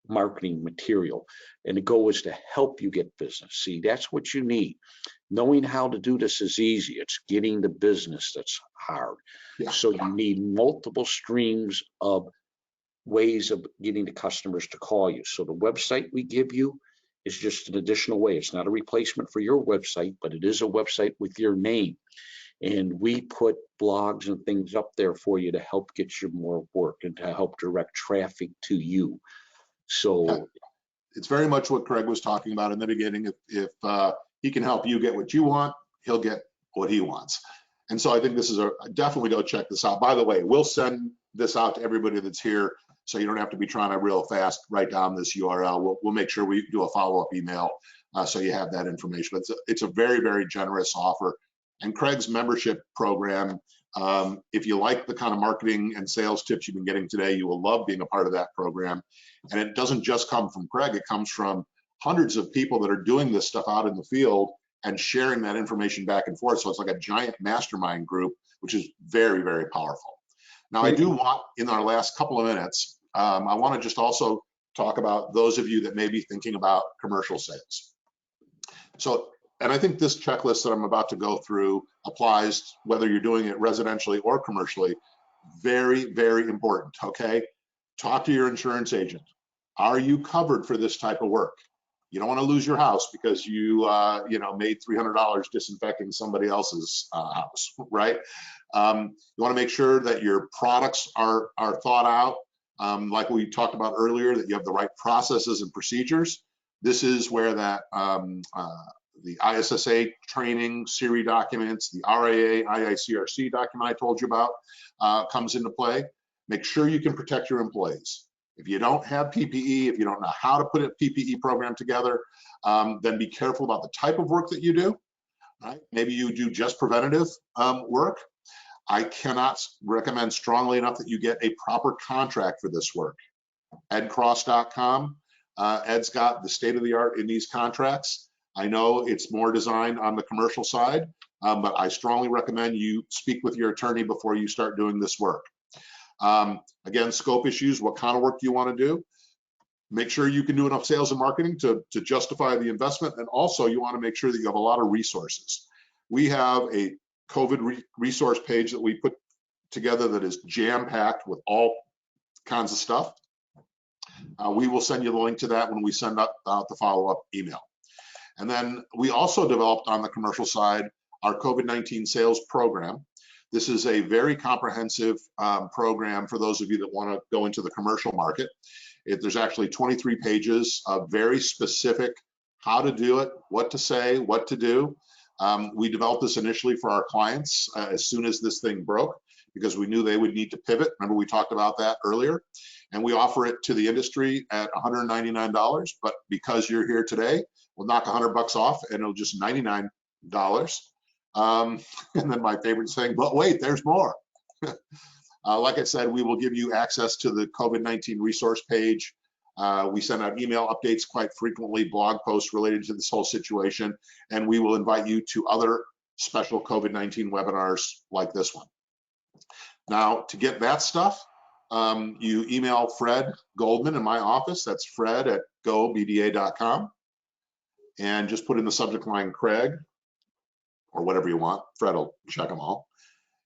marketing material. And the goal is to help you get business. See, that's what you need. Knowing how to do this is easy. It's getting the business that's hard. Yeah. So you need multiple streams of ways of getting the customers to call you. So the website we give you is just an additional way. It's not a replacement for your website, but it is a website with your name. And we put blogs and things up there for you to help get you more work and to help direct traffic to you. So it's very much what Craig was talking about in the beginning. If he can help you get what you want, he'll get what he wants. And so I think this is definitely go check this out. By the way, we'll send this out to everybody that's here, so you don't have to be trying to real fast write down this URL. We'll make sure we do a follow-up email so you have that information. It's a very, very generous offer. And Craig's membership program, if you like the kind of marketing and sales tips you've been getting today, you will love being a part of that program. And it doesn't just come from Craig, it comes from hundreds of people that are doing this stuff out in the field and sharing that information back and forth. So it's like a giant mastermind group, which is very, very powerful. Now, I do want, in our last couple of minutes, I want to just also talk about those of you that may be thinking about commercial sales. So, and I think this checklist that I'm about to go through applies whether you're doing it residentially or commercially. Very, very important, okay? Talk to your insurance agent. Are you covered for this type of work? You don't want to lose your house because you made $300 disinfecting somebody else's house, right? You want to make sure that your products are thought out, like we talked about earlier, that you have the right processes and procedures. This is where that the ISSA training, SIRI documents, the RAA, IICRC document I told you about comes into play. Make sure you can protect your employees. If you don't have PPE, if you don't know how to put a PPE program together, then be careful about the type of work that you do. Right? Maybe you do just preventative work. I cannot recommend strongly enough that you get a proper contract for this work. edcross.com. Ed's got the state of the art in these contracts. I know it's more designed on the commercial side, but I strongly recommend you speak with your attorney before you start doing this work. Again, scope issues, what kind of work do you want to do? Make sure you can do enough sales and marketing to justify the investment. And also you want to make sure that you have a lot of resources. We have a COVID resource page that we put together that is jam-packed with all kinds of stuff. We will send you the link to that when we send out the follow-up email. And then we also developed on the commercial side our COVID-19 sales program. This is a very comprehensive program for those of you that want to go into the commercial market. There's actually 23 pages of very specific how to do it, what to say, what to do. We developed this initially for our clients as soon as this thing broke, because we knew they would need to pivot. Remember, we talked about that earlier. And we offer it to the industry at $199, but because you're here today, we'll knock $100 off and it'll just $99. And then my favorite saying, but wait, there's more. Like I said, we will give you access to the COVID-19 resource page. We send out email updates quite frequently, blog posts related to this whole situation, and we will invite you to other special COVID-19 webinars like this one. Now, to get that stuff, you email Fred Goldman in my office. That's fred@gobda.com. And just put in the subject line Craig. or whatever you want. Fred will check them all.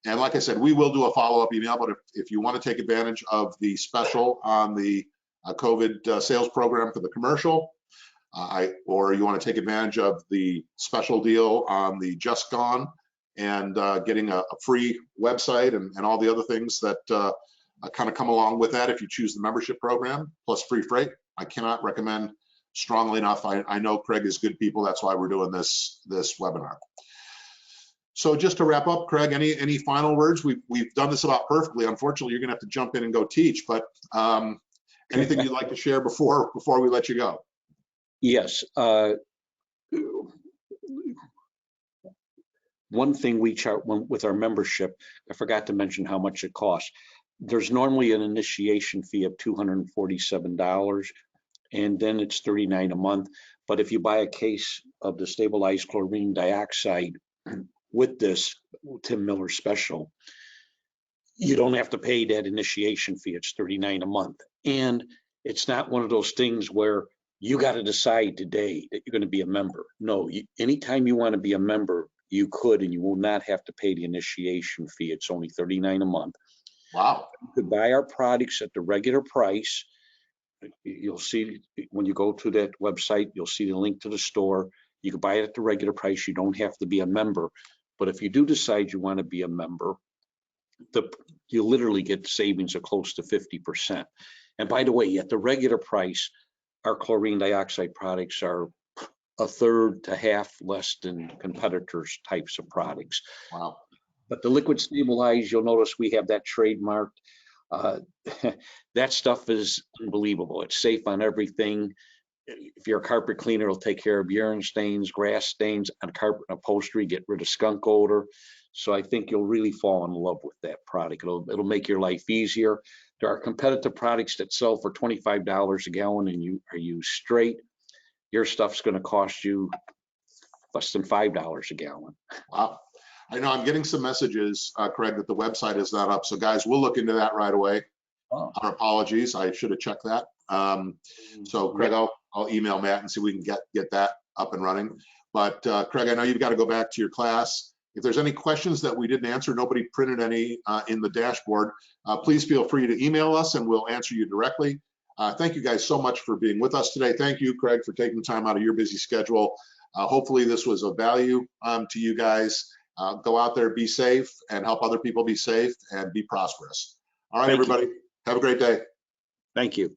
And like I said, we will do a follow-up email, but if you want to take advantage of the special on the COVID sales program for the commercial, or you want to take advantage of the special deal on the Just Gone and getting a free website and all the other things that kind of come along with that if you choose the membership program, plus free freight, I cannot recommend strongly enough. I know Craig is good people. That's why we're doing this webinar. So just to wrap up, Craig, any final words? We've done this about perfectly. Unfortunately, you're going to have to jump in and go teach, but anything you'd like to share before we let you go? Yes. One thing we charge with our membership, I forgot to mention how much it costs. There's normally an initiation fee of $247, and then it's $39 a month. But if you buy a case of the stabilized chlorine dioxide with this Tim Miller special, you don't have to pay that initiation fee. It's $39 a month. And it's not one of those things where you got to decide today that you're going to be a member. No, anytime you want to be a member, you could, and you will not have to pay the initiation fee. It's only $39 a month. Wow. You could buy our products at the regular price. You'll see when you go to that website, you'll see the link to the store. You can buy it at the regular price. You don't have to be a member. But if you do decide you want to be a member, you literally get savings of close to 50%. And by the way, at the regular price, our chlorine dioxide products are a third to half less than competitors' types of products. Wow. But the liquid stabilized, you'll notice we have that trademarked. That stuff is unbelievable. It's safe on everything. If you're a carpet cleaner, it'll take care of urine stains, grass stains on carpet and upholstery, get rid of skunk odor. So I think you'll really fall in love with that product. It'll make your life easier. There are competitive products that sell for $25 a gallon and you are used straight. Your stuff's going to cost you less than $5 a gallon. Wow. I know I'm getting some messages, Craig, that the website is not up. So guys, we'll look into that right away. Oh. Our apologies. I should have checked that. So Craig, I'll email Matt and see if we can get that up and running. But Craig, I know you've got to go back to your class. If there's any questions that we didn't answer, nobody printed any in the dashboard, please feel free to email us and we'll answer you directly. Thank you guys so much for being with us today. Thank you, Craig, for taking time out of your busy schedule. Hopefully this was of value to you guys. Go out there, be safe, and help other people be safe and be prosperous. All right, everybody, have a great day. Thank you.